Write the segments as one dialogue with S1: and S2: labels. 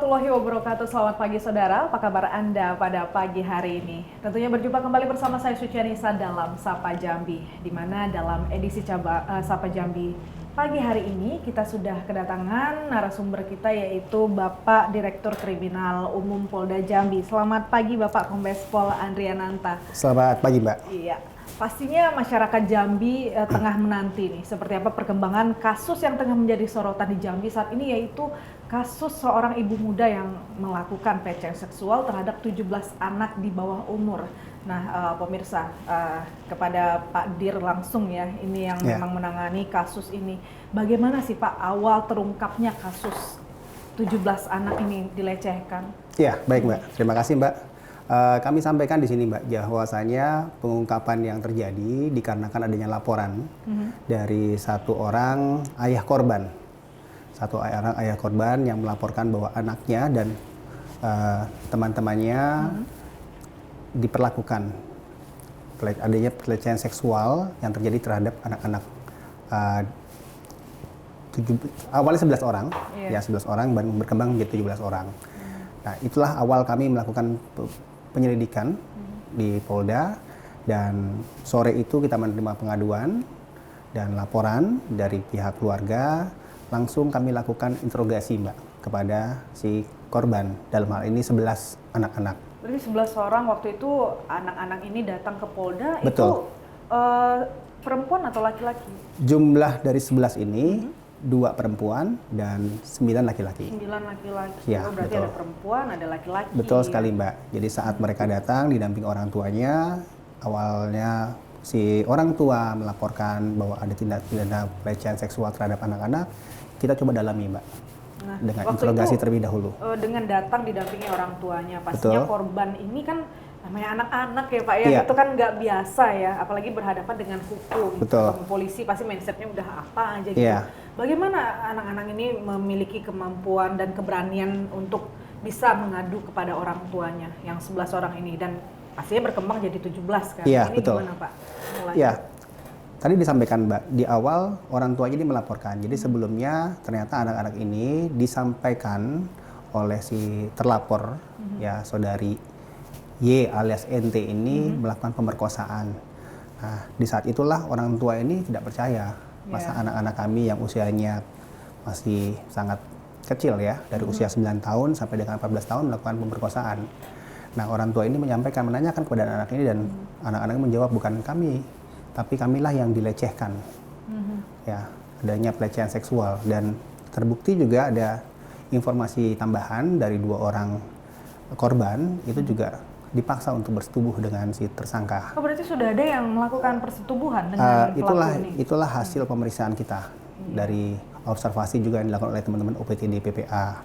S1: warahmatullahi wabarakatuh. Selamat pagi saudara, apa kabar Anda pada pagi hari ini? Tentunya berjumpa kembali bersama saya Sucianisa dalam Sapa Jambi, di mana dalam edisi Sapa Jambi pagi hari ini kita sudah kedatangan narasumber kita, yaitu Bapak Direktur Kriminal Umum Polda Jambi. Selamat pagi Bapak Kombes Pol Andriananta.
S2: Selamat pagi Mbak.
S1: Iya. Pastinya masyarakat Jambi tengah menanti nih seperti apa perkembangan kasus yang tengah menjadi sorotan di Jambi saat ini, yaitu kasus seorang ibu muda yang melakukan pelecehan seksual terhadap 17 anak di bawah umur. Nah, pemirsa, kepada Pak Dir langsung ya, ini yang memang menangani kasus ini. Bagaimana sih Pak awal terungkapnya kasus 17 anak ini dilecehkan?
S2: Ya, baik Mbak. Terima kasih Mbak. Kami sampaikan di sini Mbak, bahwasanya pengungkapan yang terjadi dikarenakan adanya laporan dari satu orang ayah korban. Satu orang ayah korban yang melaporkan bahwa anaknya dan teman-temannya diperlakukan adanya pelecehan seksual yang terjadi terhadap anak-anak. Awalnya 11 orang, ya 11 orang dan berkembang menjadi 17 orang. Nah, itulah awal kami melakukan penyelidikan di Polda, dan sore itu kita menerima pengaduan dan laporan dari pihak keluarga. Langsung kami lakukan interogasi Mbak kepada si korban, dalam hal ini 11 anak-anak.
S1: Berarti 11 orang waktu itu anak-anak ini datang ke Polda.
S2: Betul.
S1: Itu perempuan atau laki-laki?
S2: Jumlah dari 11 ini 2 perempuan dan 9 laki-laki.
S1: 9 laki-laki.
S2: Ya,
S1: berarti
S2: betul.
S1: ada perempuan, ada laki-laki.
S2: Betul sekali Mbak. Jadi saat mereka datang didamping orang tuanya, awalnya si orang tua melaporkan bahwa ada tindak pidana pelecehan seksual terhadap anak-anak. Kita coba dalami Mbak, dengan interogasi terlebih dahulu.
S1: Dengan datang didampingi orang tuanya, pastinya
S2: Betul.
S1: korban ini kan namanya anak-anak ya Pak ya,
S2: Iya.
S1: itu kan nggak biasa ya, apalagi berhadapan dengan hukum.
S2: Betul.
S1: Polisi pasti mindsetnya udah apa aja gitu.
S2: Iya.
S1: Bagaimana anak-anak ini memiliki kemampuan dan keberanian untuk bisa mengadu kepada orang tuanya yang 11 orang ini, dan pastinya berkembang jadi 17 kan?
S2: Iya,
S1: ini
S2: betul.
S1: gimana Pak?
S2: Iya. Tadi disampaikan Mbak, di awal orang tuanya ini melaporkan. Jadi sebelumnya ternyata anak-anak ini disampaikan oleh si terlapor, ya saudari Y alias NT ini melakukan pemerkosaan. Nah, di saat itulah orang tua ini tidak percaya. Masa anak-anak kami yang usianya masih sangat kecil ya, dari usia 9 tahun sampai dengan 14 tahun melakukan pemerkosaan. Nah, orang tua ini menanyakan kepada anak-anak ini, dan anak-anak menjawab, bukan kami, tapi kamilah yang dilecehkan. Ya, adanya pelecehan seksual, dan terbukti juga ada informasi tambahan dari 2 orang korban itu juga dipaksa untuk bersetubuh dengan si tersangka.
S1: Oh, berarti sudah ada yang melakukan persetubuhan dengan pelaku ini?
S2: Itulah hasil pemeriksaan kita dari observasi juga yang dilakukan oleh teman-teman OPTD PPA.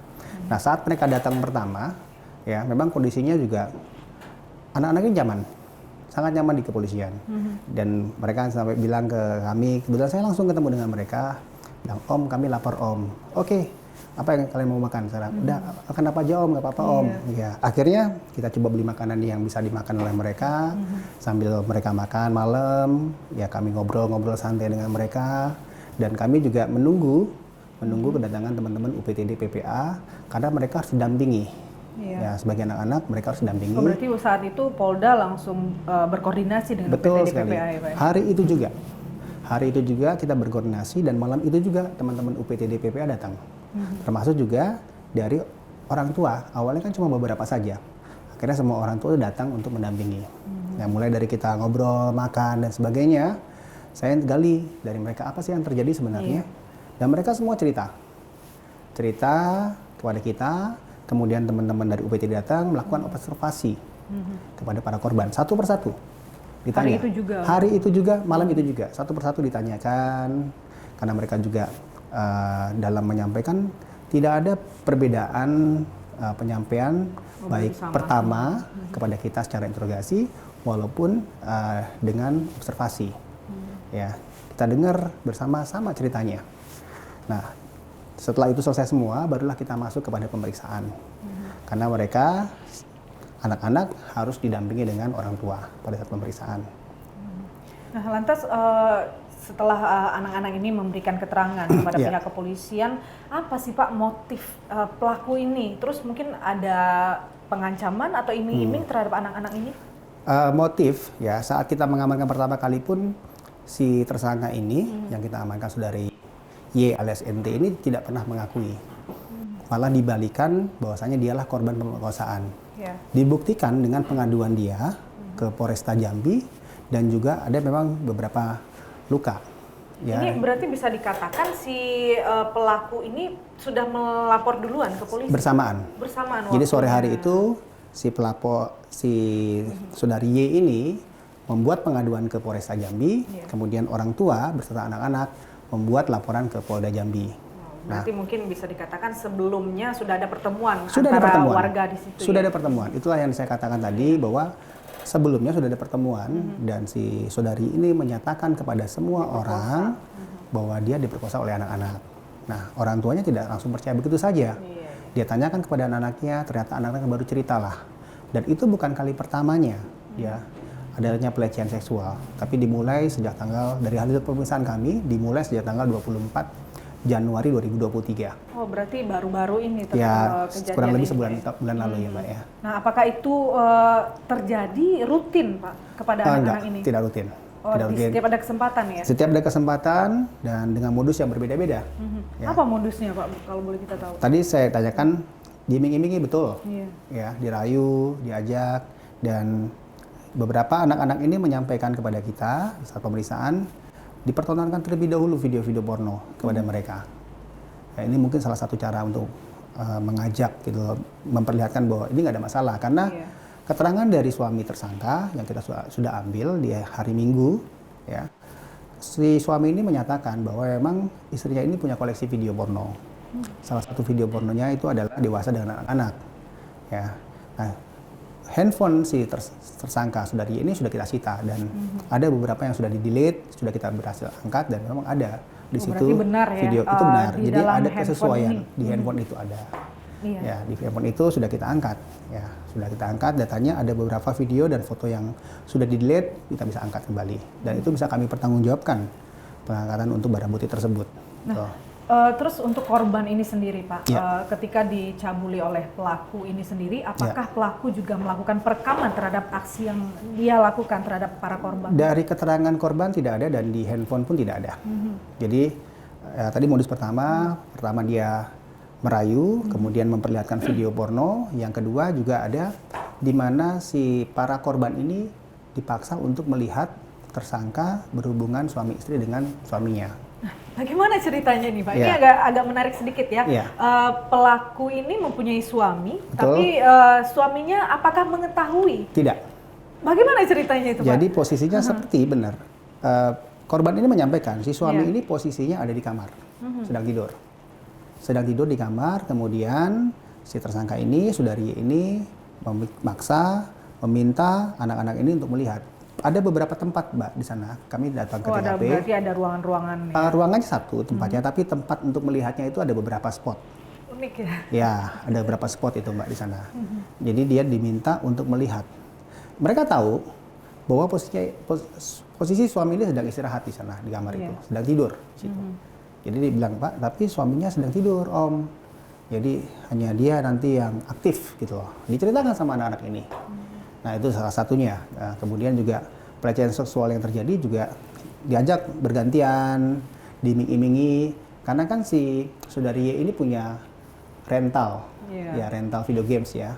S2: Nah, saat mereka datang pertama, ya memang kondisinya juga anak-anaknya nyaman, sangat nyaman di kepolisian. Dan mereka sampai bilang ke kami, kebetulan saya langsung ketemu dengan mereka, bilang, "Om, kami lapor Om." "Oke, apa yang kalian mau makan sekarang?" "Udah, makan apa aja Om, nggak apa-apa Om." Ya, akhirnya kita coba beli makanan yang bisa dimakan oleh mereka. Sambil mereka makan malam, ya kami ngobrol-ngobrol santai dengan mereka, dan kami juga menunggu kedatangan teman-teman UPTD PPA, karena mereka harus didampingi. Ya, sebagai anak-anak mereka harus didampingi.
S1: Oh, berarti saat itu Polda langsung berkoordinasi dengan
S2: Betul
S1: UPTD
S2: sekali.
S1: PPA ya Pak?
S2: Hari itu juga kita berkoordinasi, dan malam itu juga teman-teman UPTD PPA datang. Termasuk juga dari orang tua. Awalnya kan cuma beberapa saja. Akhirnya semua orang tua datang untuk mendampingi. Nah, mulai dari kita ngobrol, makan dan sebagainya, saya gali dari mereka apa sih yang terjadi sebenarnya. Dan mereka semua cerita kepada kita. Kemudian teman-teman dari UPTD datang melakukan observasi kepada para korban satu persatu. Ditanya. Hari itu juga, malam itu juga, satu persatu ditanyakan, karena mereka juga dalam menyampaikan tidak ada perbedaan penyampaian baik pertama kepada kita secara interogasi walaupun dengan observasi. Ya, kita dengar bersama-sama ceritanya. Nah, setelah itu selesai semua, barulah kita masuk kepada pemeriksaan. Karena mereka, anak-anak harus didampingi dengan orang tua pada saat pemeriksaan.
S1: Nah, lantas setelah anak-anak ini memberikan keterangan kepada
S2: Iya.
S1: pihak kepolisian, apa sih Pak motif pelaku ini? Terus mungkin ada pengancaman atau iming-iming terhadap anak-anak ini?
S2: Motif ya, saat kita mengamankan pertama kali pun si tersangka ini yang kita amankan saudari Y alias NT ini tidak pernah mengakui. Malah dibalikan bahwasanya dialah korban pemerkosaan.
S1: Ya.
S2: Dibuktikan dengan pengaduan dia ke Polresta Jambi dan juga ada memang beberapa luka. Ya.
S1: Ini berarti bisa dikatakan si pelaku ini sudah melapor duluan ke polisi?
S2: Bersamaan.
S1: Bersamaan
S2: Jadi sore
S1: waktunya.
S2: hari itu si pelapor, si saudari Y ini membuat pengaduan ke Polresta Jambi,
S1: Iya.
S2: kemudian orang tua beserta anak-anak membuat laporan ke Polda Jambi.
S1: Berarti mungkin bisa dikatakan sebelumnya sudah ada pertemuan
S2: Sudah ada
S1: antara
S2: pertemuan.
S1: warga di situ.
S2: Sudah
S1: ya?
S2: ada pertemuan. Itulah yang saya katakan tadi bahwa sebelumnya sudah ada pertemuan dan si saudari ini menyatakan kepada semua orang bahwa dia diperkosa oleh anak-anak. Nah, orang tuanya tidak langsung percaya begitu saja.
S1: Iya.
S2: Dia tanyakan kepada anak-anaknya, ternyata anak-anaknya baru ceritalah. Dan itu bukan kali pertamanya ya adanya pelecehan seksual, tapi dimulai sejak dari hasil pemeriksaan kami dimulai sejak tanggal 24 Januari 2023.
S1: Oh, berarti baru-baru ini
S2: Ya,
S1: kejadian
S2: kurang lebih
S1: ini.
S2: sebulan lalu ya, Mbak ya.
S1: Nah, apakah itu terjadi rutin, Pak, kepada anak-anak
S2: Enggak,
S1: ini?
S2: tidak rutin.
S1: Oh,
S2: Tidak
S1: di
S2: rutin.
S1: setiap ada kesempatan ya?
S2: Setiap ada kesempatan dan dengan modus yang berbeda-beda. Ya.
S1: Apa modusnya, Pak, kalau boleh kita tahu?
S2: Tadi saya tanyakan, diiming-imingi betul.
S1: Iya.
S2: Ya, dirayu, diajak, dan beberapa anak-anak ini menyampaikan kepada kita saat pemeriksaan, dipertontonkan terlebih dahulu video-video porno kepada mereka. Ya, ini mungkin salah satu cara untuk mengajak gitu, memperlihatkan bahwa ini nggak ada masalah karena
S1: Iya.
S2: keterangan dari suami tersangka yang kita sudah ambil di hari Minggu, ya, si suami ini menyatakan bahwa memang istrinya ini punya koleksi video porno. Salah satu video pornonya itu adalah dewasa dengan anak-anak. Ya, nah, handphone si tersangka saudari ini sudah kita sita dan ada beberapa yang sudah di-delete, sudah kita berhasil angkat dan memang ada di situ
S1: berarti benar ya,
S2: video itu benar.
S1: di
S2: Jadi
S1: dalam
S2: ada
S1: handphone
S2: kesesuaian
S1: ini.
S2: di handphone itu ada.
S1: Iya.
S2: Ya, di handphone itu sudah kita angkat. Ya, sudah kita angkat datanya, ada beberapa video dan foto yang sudah di-delete, kita bisa angkat kembali. Dan itu bisa kami pertanggungjawabkan pengangkatan untuk barang bukti tersebut. Tuh.
S1: Terus untuk korban ini sendiri, Pak,
S2: Ya.
S1: ketika dicabuli oleh pelaku ini sendiri, apakah pelaku juga melakukan perekaman terhadap aksi yang dia lakukan terhadap para korban?
S2: Dari keterangan korban tidak ada dan di handphone pun tidak ada. Jadi tadi modus pertama dia merayu, kemudian memperlihatkan video porno. Yang kedua juga ada di mana si para korban ini dipaksa untuk melihat tersangka berhubungan suami istri dengan suaminya.
S1: Bagaimana ceritanya nih, Pak? Ini
S2: Ya.
S1: agak menarik sedikit ya.
S2: Ya.
S1: Pelaku ini mempunyai suami,
S2: Betul.
S1: tapi suaminya apakah mengetahui?
S2: Tidak.
S1: Bagaimana ceritanya itu, Pak?
S2: Jadi posisinya seperti benar. Korban ini menyampaikan si suami
S1: Iya.
S2: ini posisinya ada di kamar, sedang tidur. Sedang tidur di kamar, kemudian si tersangka ini, saudari ini memaksa, meminta anak-anak ini untuk melihat. Ada beberapa tempat, Mbak, di sana. Kami datang ke TKP.
S1: Berarti ada ruangan-ruangan.
S2: Ruangannya satu tempatnya, tapi tempat untuk melihatnya itu ada beberapa spot.
S1: Unik ya.
S2: Ya, ada beberapa spot itu, Mbak, di sana. Jadi dia diminta untuk melihat. Mereka tahu bahwa posisi suami ini sedang istirahat di sana, di kamar
S1: Iya.
S2: itu, sedang tidur di situ. Jadi dia bilang, Pak, tapi suaminya sedang tidur, Om. Jadi hanya dia nanti yang aktif gitu loh. Diceritakan sama anak-anak ini. Nah, itu salah satunya. Nah, kemudian juga pelecehan seksual yang terjadi juga diajak bergantian, diiming-imingi. Karena kan si saudari Y ini punya rental, ya rental video games ya.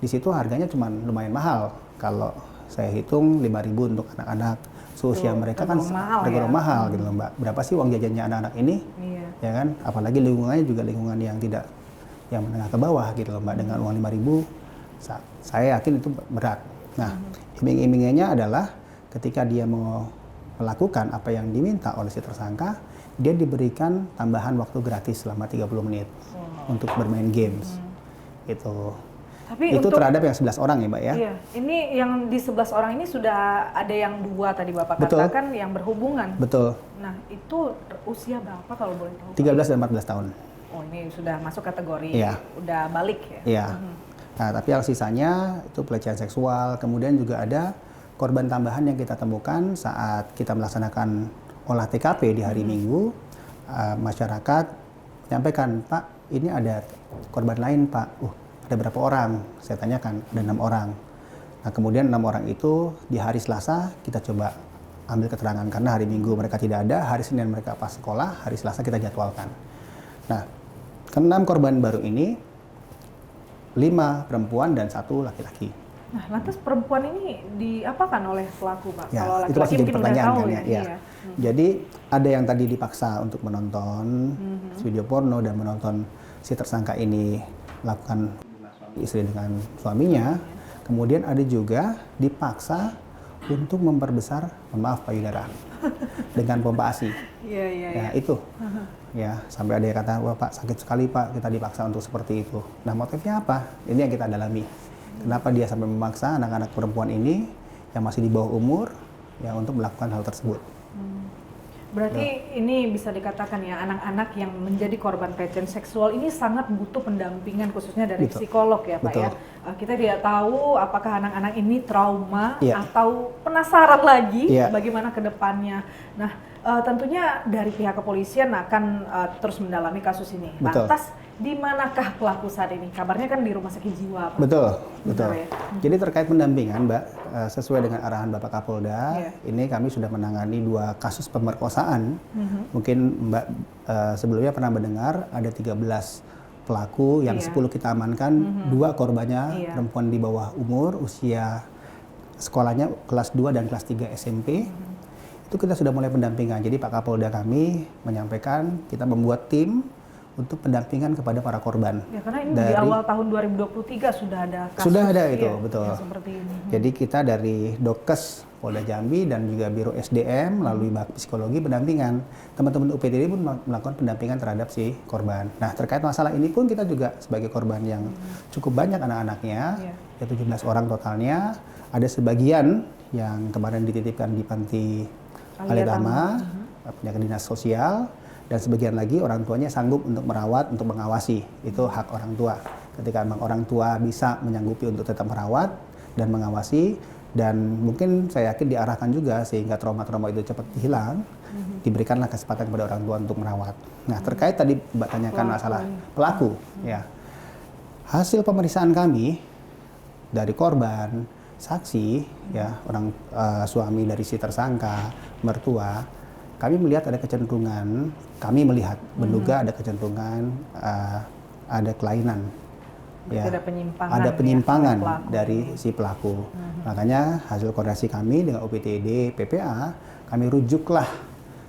S2: Di situ harganya cuma lumayan mahal. Kalau saya hitung 5.000 untuk anak-anak. Seusia mereka kan tergolong mahal gitu loh, Mbak. Berapa sih uang jajannya anak-anak ini?
S1: Iya.
S2: Ya kan? Apalagi lingkungannya juga lingkungan yang tidak yang menengah ke bawah gitu loh, Mbak. Dengan uang 5.000 saya yakin itu berat. Nah, iming-imingannya adalah ketika dia mau melakukan apa yang diminta oleh si tersangka, dia diberikan tambahan waktu gratis selama 30 menit untuk bermain games. Gitu.
S1: Tapi
S2: itu
S1: untuk,
S2: terhadap yang 11 orang ya, Mbak ya?
S1: Iya, ini yang di 11 orang ini sudah ada yang 2 tadi Bapak
S2: Betul.
S1: katakan yang berhubungan.
S2: Betul.
S1: Nah, itu usia berapa kalau boleh tahu?
S2: 13 dan 14 tahun.
S1: Oh, ini sudah masuk kategori
S2: Iya.
S1: udah balik ya?
S2: Iya. Nah, tapi yang sisanya itu pelecehan seksual, kemudian juga ada korban tambahan yang kita temukan saat kita melaksanakan olah TKP di hari Minggu, masyarakat menyampaikan, Pak, ini ada korban lain, Pak. Ada berapa orang? Saya tanyakan, ada 6 orang. Nah, kemudian 6 orang itu di hari Selasa kita coba ambil keterangan karena hari Minggu mereka tidak ada, hari Senin mereka pas sekolah, hari Selasa kita jadwalkan. Nah, ke-6 korban baru ini 5 perempuan dan 1 laki-laki.
S1: Nah, lantas perempuan ini diapakan oleh pelaku, Pak?
S2: Ya,
S1: Kalau
S2: itu
S1: laki-laki
S2: pasti jadi
S1: mungkin udah
S2: pertanyaan
S1: tahu
S2: kan
S1: ya.
S2: ya.
S1: Iya.
S2: Jadi ada yang tadi dipaksa untuk menonton video porno dan menonton si tersangka ini melakukan istri dengan suaminya. Kemudian ada juga dipaksa untuk memperbesar, maaf payudara, dengan pompa ASI.
S1: Iya.
S2: Ya itu. Ya, sampai ada yang kata, wah Pak sakit sekali Pak, kita dipaksa untuk seperti itu. Nah motifnya apa? Ini yang kita dalami. Kenapa dia sampai memaksa anak-anak perempuan ini yang masih di bawah umur ya untuk melakukan hal tersebut.
S1: Berarti ini bisa dikatakan ya, anak-anak yang menjadi korban pelecehan seksual ini sangat butuh pendampingan khususnya dari
S2: Betul.
S1: psikolog ya Pak
S2: Betul.
S1: ya. Kita tidak tahu apakah anak-anak ini trauma
S2: Iya.
S1: atau penasaran lagi
S2: Iya.
S1: bagaimana ke depannya. Nah, tentunya dari pihak kepolisian akan terus mendalami kasus ini.
S2: Betul.
S1: Lantas di manakah pelaku saat ini? Kabarnya kan di rumah sakit jiwa, Pak.
S2: Betul.
S1: Benar ya?
S2: Jadi terkait pendampingan Mbak, sesuai dengan arahan Bapak Kapolda,
S1: Iya.
S2: ini kami sudah menangani 2 kasus pemerkosaan. Mungkin Mbak sebelumnya pernah mendengar ada 13 pelaku yang
S1: Iya.
S2: 10 kita amankan, 2 korbannya
S1: Iya.
S2: perempuan di bawah umur, usia sekolahnya kelas 2 dan kelas 3 SMP. Itu kita sudah mulai pendampingan. Jadi Pak Kapolda kami menyampaikan kita membuat tim untuk pendampingan kepada para korban.
S1: Ya, karena ini di awal tahun 2023 sudah ada kasus.
S2: Sudah ada itu,
S1: ya,
S2: betul.
S1: yang seperti ini.
S2: Jadi kita dari Dokes Polda Jambi dan juga Biro SDM melalui bak psikologi pendampingan. Teman-teman UPTD pun melakukan pendampingan terhadap si korban. Nah, terkait masalah ini pun kita juga sebagai korban yang cukup banyak anak-anaknya, ya 17 orang totalnya. Ada sebagian yang kemarin dititipkan di Panti Alitama, punya dinas sosial, dan sebagian lagi orang tuanya sanggup untuk merawat, untuk mengawasi. Itu hak orang tua. Ketika memang orang tua bisa menyanggupi untuk tetap merawat dan mengawasi, dan mungkin saya yakin diarahkan juga sehingga trauma-trauma itu cepat hilang, diberikanlah kesempatan kepada orang tua untuk merawat. Nah, terkait tadi Mbak tanyakan masalah pelaku, ya. Hasil pemeriksaan kami dari korban, saksi, ya orang suami dari si tersangka, mertua, kami melihat ada kecenderungan, menduga ada kecenderungan, ada kelainan. Ya,
S1: Ada penyimpangan.
S2: ada penyimpangan
S1: ya, pelaku
S2: dari
S1: ini.
S2: si pelaku. Makanya hasil koordinasi kami dengan UPTD, PPA, kami rujuklah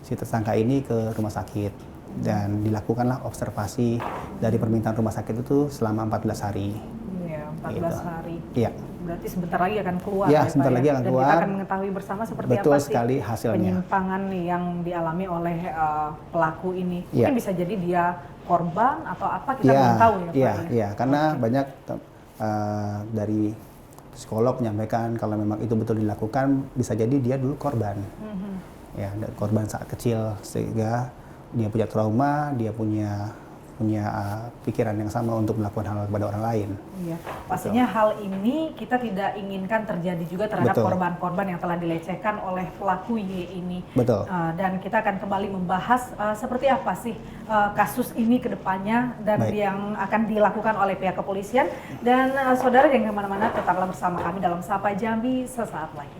S2: si tersangka ini ke rumah sakit dan dilakukanlah observasi dari permintaan rumah sakit itu selama 14 hari.
S1: Iya, 14
S2: Gitu.
S1: hari.
S2: Iya.
S1: Berarti sebentar lagi akan keluar.
S2: Ya,
S1: Pak,
S2: sebentar lagi akan
S1: Dan
S2: keluar.
S1: kita akan mengetahui bersama seperti
S2: Betul
S1: apa sih
S2: sekali hasilnya.
S1: penyimpangan yang dialami oleh pelaku ini.
S2: Iya.
S1: Mungkin bisa jadi dia korban atau apa, kita
S2: Iya,
S1: belum tahu ya Pak.
S2: iya,
S1: ya.
S2: iya. Karena banyak dari psikolog menyampaikan kalau memang itu betul dilakukan, bisa jadi dia dulu korban. Ya, dan korban saat kecil sehingga dia punya trauma, dia punya pikiran yang sama untuk melakukan hal kepada orang lain.
S1: Iya, pastinya hal ini kita tidak inginkan terjadi juga terhadap
S2: Betul.
S1: korban-korban yang telah dilecehkan oleh pelaku Y ini.
S2: Betul.
S1: Dan kita akan kembali membahas seperti apa sih kasus ini ke depannya dan
S2: Baik.
S1: yang akan dilakukan oleh pihak kepolisian. Dan saudara jangan kemana-mana, tetaplah bersama kami dalam Sapa Jambi sesaat lagi.